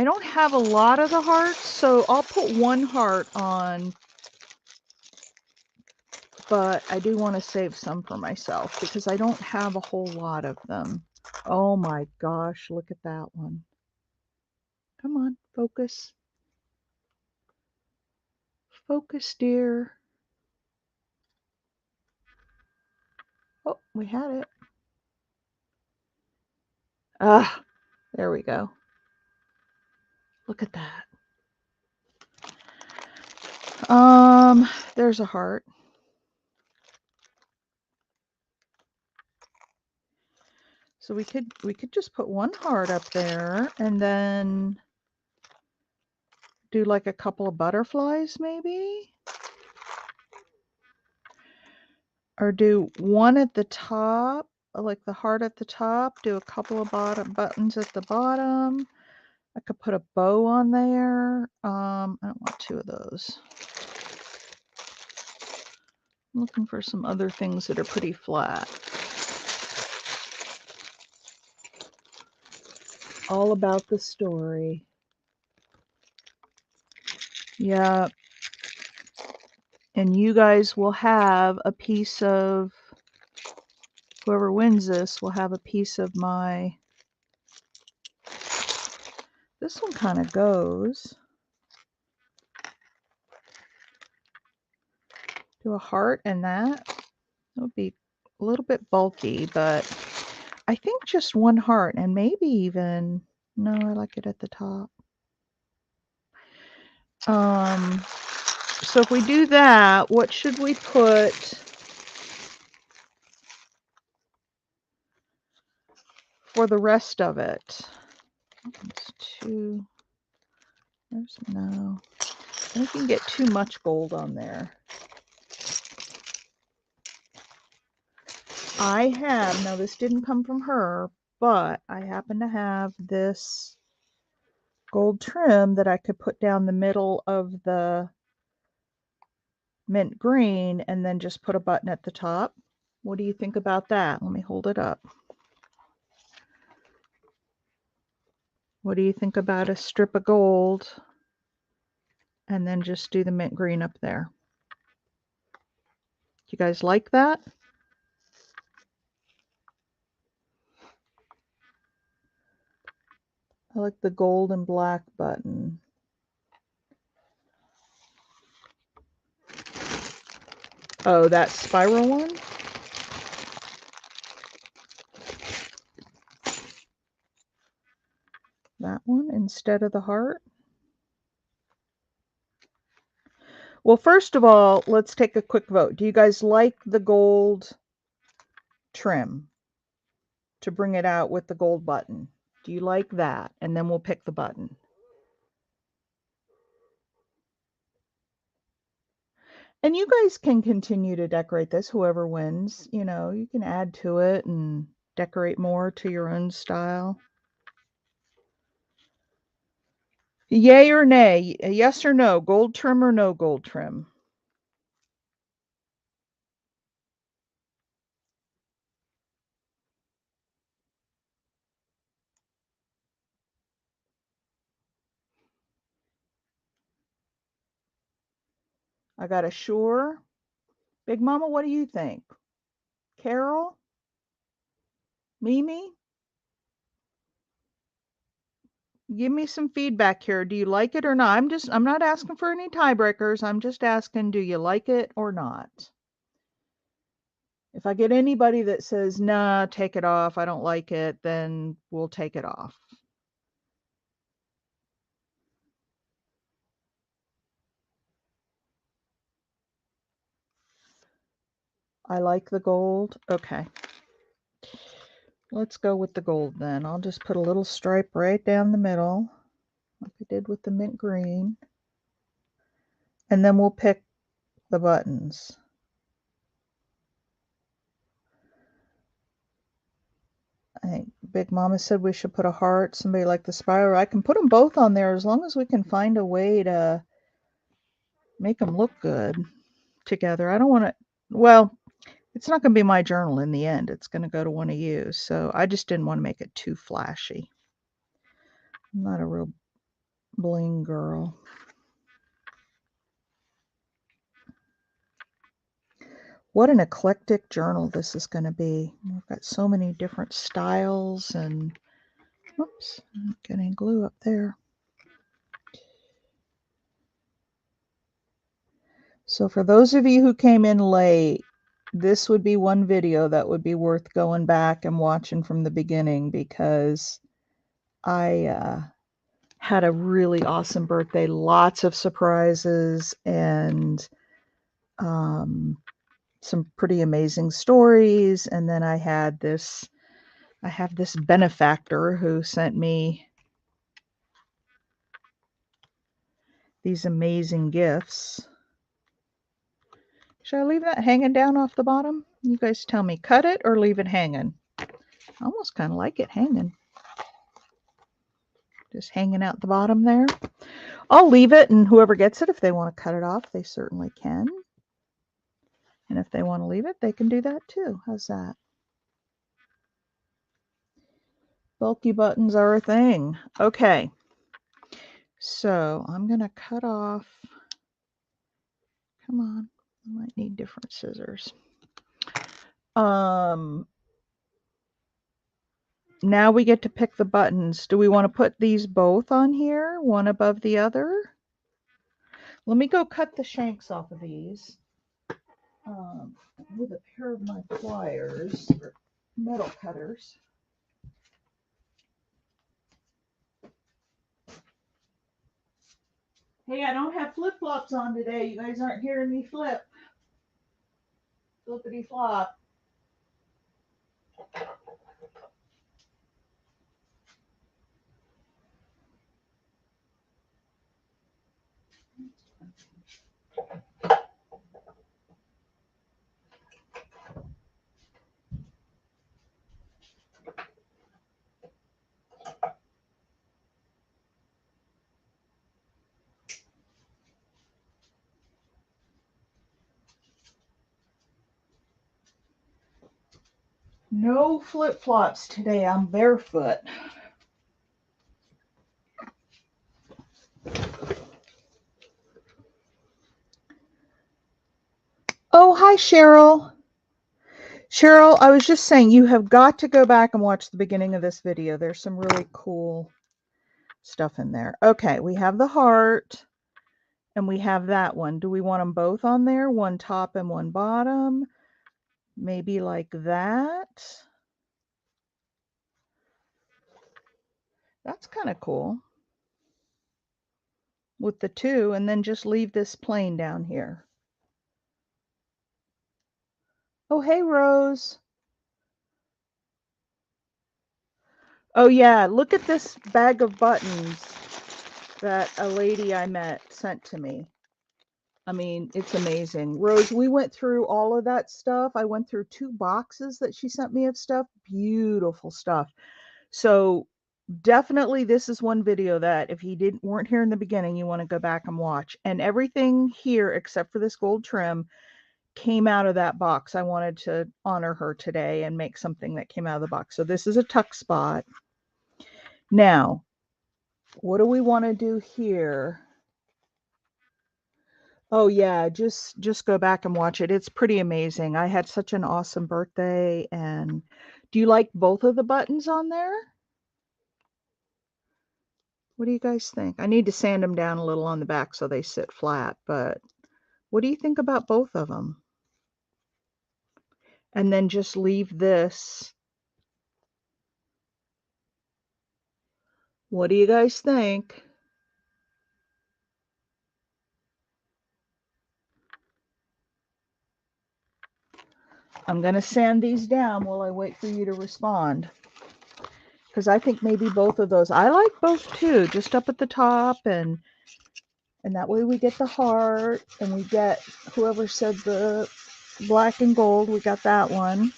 don't have a lot of the hearts, so I'll put one heart on, but I do want to save some for myself because I don't have a whole lot of them. Oh my gosh, look at that one. Come on, focus. Focus, dear. Oh, we had it. Ah, there we go. Look at that. There's a heart. So we could just put one heart up there and then do like a couple of butterflies maybe? Or do one at the top, like the heart at the top, do a couple of buttons at the bottom. I could put a bow on there. I don't want two of those. I'm looking for some other things that are pretty flat. All about the story. Yeah. And you guys will have a piece of, whoever wins this will have a piece of my, this one kind of goes. Do a heart and that. That would be a little bit bulky, but I think just one heart and maybe even, no, I like it at the top. So if we do that, what should we put for the rest of it? It's two. There's no. I can get too much gold on there. I have, now this didn't come from her, but I happen to have this gold trim that I could put down the middle of the mint green and then just put a button at the top. What do you think about that? Let me hold it up. What do you think about a strip of gold and then just do the mint green up there? Do you guys like that? I like the gold and black button. Oh, that spiral one? That one instead of the heart? Well, first of all, let's take a quick vote. Do you guys like the gold trim to bring it out with the gold button? Do you like that? And then we'll pick the button. And you guys can continue to decorate this, whoever wins. You know, you can add to it and decorate more to your own style. Yay or nay? Yes or no? Gold trim or no gold trim? I got a sure. Big Mama, what do you think? Carol? Mimi? Give me some feedback here. Do you like it or not? I'm not asking for any tiebreakers. I'm just asking, do you like it or not? If I get anybody that says, nah, take it off, I don't like it, then we'll take it off. I like the gold. Okay. Let's go with the gold then. I'll just put a little stripe right down the middle like I did with the mint green. And then we'll pick the buttons. I think Big Mama said we should put a heart. Somebody like the spiral. I can put them both on there as long as we can find a way to make them look good together. I don't want to, well, it's not going to be my journal in the end. It's going to go to one of you. So I just didn't want to make it too flashy. I'm not a real bling girl. What an eclectic journal this is going to be. We've got so many different styles and, oops, I'm getting glue up there. So for those of you who came in late, this would be one video that would be worth going back and watching from the beginning because I had a really awesome birthday, lots of surprises and some pretty amazing stories. And then I have this benefactor who sent me these amazing gifts. Should I leave that hanging down off the bottom? You guys tell me, cut it or leave it hanging? I almost kind of like it hanging. Just hanging out the bottom there. I'll leave it, and whoever gets it, if they want to cut it off, they certainly can. And if they want to leave it, they can do that too. How's that? Bulky buttons are a thing. Okay. So I'm going to cut off. Come on. I might need different scissors. Now we get to pick the buttons. Do we want to put these both on here, one above the other? Let me go cut the shanks off of these with a pair of my pliers, or metal cutters. Hey, I don't have flip-flops on today. You guys aren't hearing me flip. Flippity flop. No flip-flops today. I'm barefoot. Oh, hi, Cheryl. Cheryl, I was just saying, you have got to go back and watch the beginning of this video. There's some really cool stuff in there. Okay, we have the heart, and we have that one. Do we want them both on there? One top and one bottom? Maybe like that? That's kind of cool. With the two, and then just leave this plain down here. Oh, hey, Rose. Oh, yeah, look at this bag of buttons that a lady I met sent to me. I mean, it's amazing. Rose, we went through all of that stuff. I went through 2 boxes that she sent me of stuff. Beautiful stuff. So definitely this is one video that if you weren't here in the beginning, you want to go back and watch. And everything here except for this gold trim came out of that box. I wanted to honor her today and make something that came out of the box. So this is a tuck spot. Now, what do we want to do here? Oh yeah, just go back and watch it. It's pretty amazing. I had such an awesome birthday. And do you like both of the buttons on there? What do you guys think? I need to sand them down a little on the back so they sit flat, but what do you think about both of them? And then just leave this. What do you guys think? I'm going to sand these down while I wait for you to respond. because I think maybe both of those. I like both too, just up at the top, and that way we get the heart, and we get whoever said the black and gold. We got that one.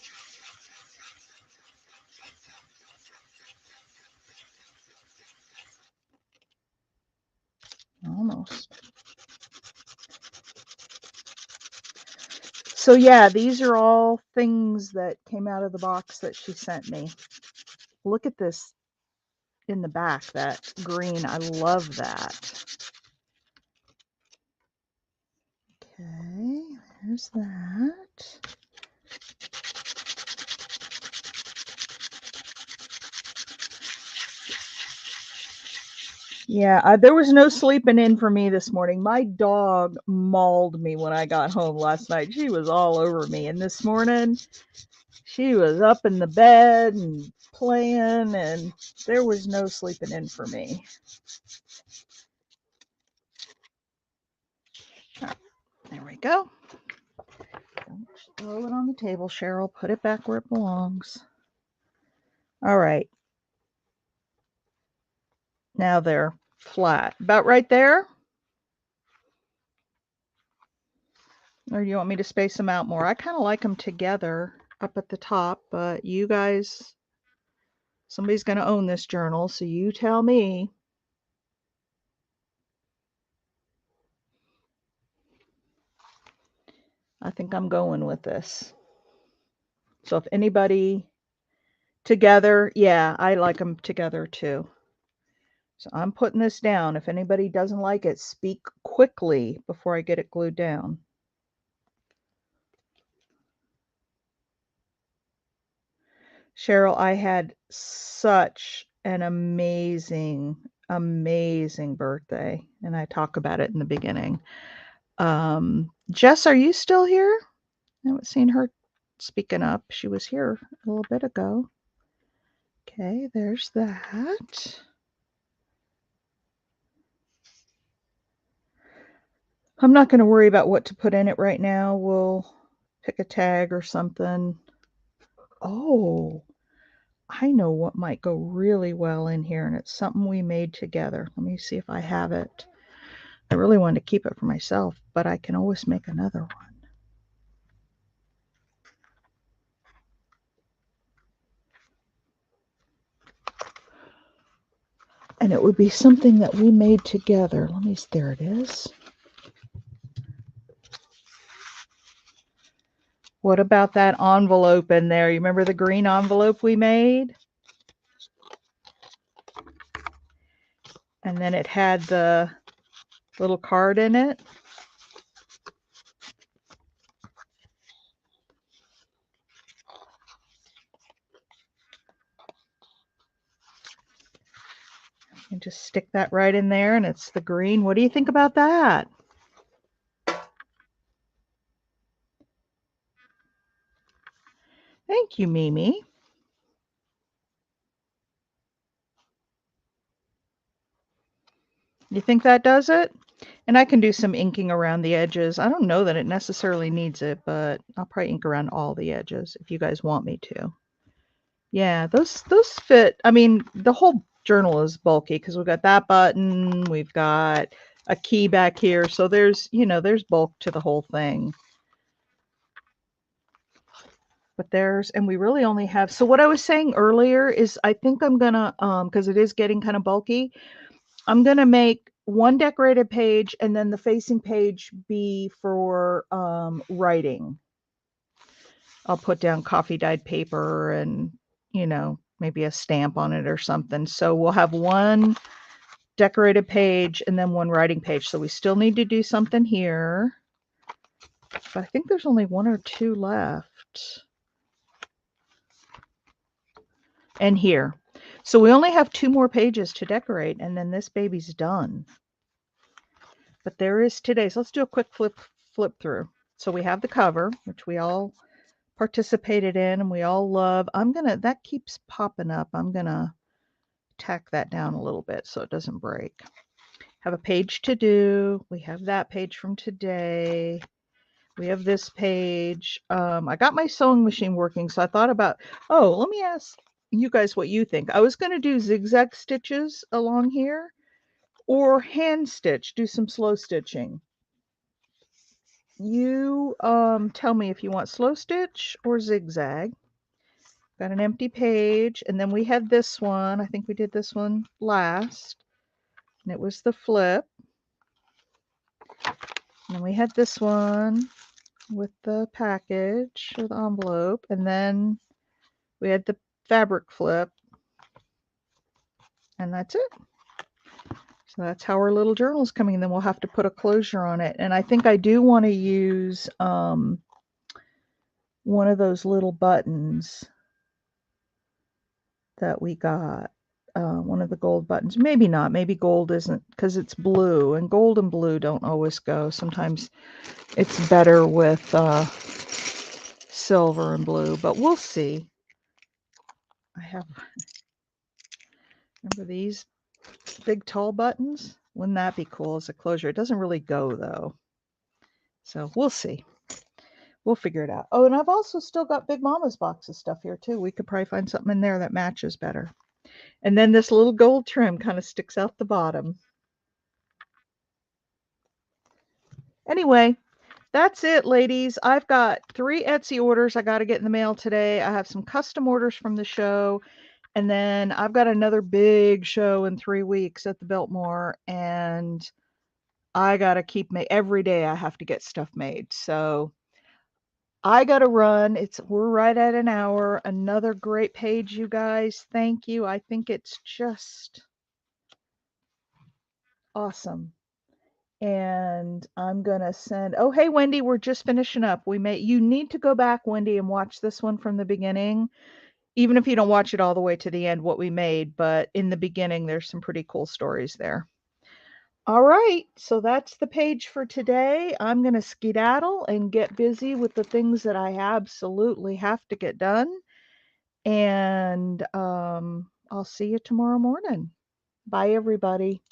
Almost. So yeah, these are all things that came out of the box that she sent me. Look at this in the back, that green. I love that. Okay, there's that. Yeah, there was no sleeping in for me this morning. My dog mauled me when I got home last night. She was all over me. And this morning, she was up in the bed and playing, and there was no sleeping in for me. Right, there we go. Don't throw it on the table, Cheryl. Put it back where it belongs. All right. Now they're flat. About right there? Or do you want me to space them out more? I kind of like them together up at the top, but you guys, somebody's going to own this journal, so you tell me. I think I'm going with this. So if anybody together, yeah, I like them together too. So I'm putting this down. If anybody doesn't like it, speak quickly before I get it glued down. Cheryl, I had such an amazing, amazing birthday, and I talk about it in the beginning. Jess, are you still here? I haven't seen her speaking up. She was here a little bit ago. Okay, there's that. I'm not going to worry about what to put in it right now. We'll pick a tag or something. Oh, I know what might go really well in here, and it's something we made together. Let me see if I have it. I really wanted to keep it for myself, but I can always make another one. And it would be something that we made together. There it is. What about that envelope in there? You remember the green envelope we made? And then it had the little card in it. And just stick that right in there, and it's the green. What do you think about that? Thank you, Mimi. You think that does it? And I can do some inking around the edges. I don't know that it necessarily needs it, but I'll probably ink around all the edges if you guys want me to. Yeah, those fit. I mean, the whole journal is bulky because we've got that button, we've got a key back here, so there's, there's bulk to the whole thing. But and we really only have, so what I was saying earlier is I think I'm gonna, because it is getting kind of bulky, I'm gonna make one decorated page and then the facing page be for writing. I'll put down coffee dyed paper and, maybe a stamp on it or something. So we'll have one decorated page and then one writing page. So we still need to do something here. But I think there's only one or two left. And here. So we only have 2 more pages to decorate, and then this baby's done. But there is today's. Let's do a quick flip through. So we have the cover, which we all participated in and we all love. That keeps popping up. I'm gonna tack that down a little bit so it doesn't break. Have a page to do. We have that page from today. We have this page. I got my sewing machine working, so I thought about, let me ask you guys what you think. I was going to do zigzag stitches along here or hand stitch, do some slow stitching. You tell me if you want slow stitch or zigzag. Got an empty page, and then we had this one. I think we did this one last, and it was the flip. And then we had this one with the package or the envelope, and then we had the fabric flip, and that's it. So that's how our little journal is coming, and then we'll have to put a closure on it. And I think I do want to use one of those little buttons that we got. One of the gold buttons. Maybe not. Maybe gold isn't, because it's blue, and gold and blue don't always go. Sometimes it's better with silver and blue, but we'll see. I have, remember these big tall buttons? Wouldn't that be cool as a closure? It doesn't really go though. So we'll see. We'll figure it out. Oh, and I've also still got Big Mama's box of stuff here too. We could probably find something in there that matches better. And then this little gold trim kind of sticks out the bottom. Anyway, that's it, ladies. I've got 3 Etsy orders I got to get in the mail today. I have some custom orders from the show. And then I've got another big show in 3 weeks at the Biltmore. And I got to keep every day I have to get stuff made. So I got to run. We're right at an hour. Another great page, you guys. Thank you. I think it's just awesome. And I'm going to send, oh, hey, Wendy, we're just finishing up. You need to go back, Wendy, and watch this one from the beginning. Even if you don't watch it all the way to the end, what we made, but in the beginning, there's some pretty cool stories there. All right, so that's the page for today. I'm going to skedaddle and get busy with the things that I absolutely have to get done. And I'll see you tomorrow morning. Bye, everybody.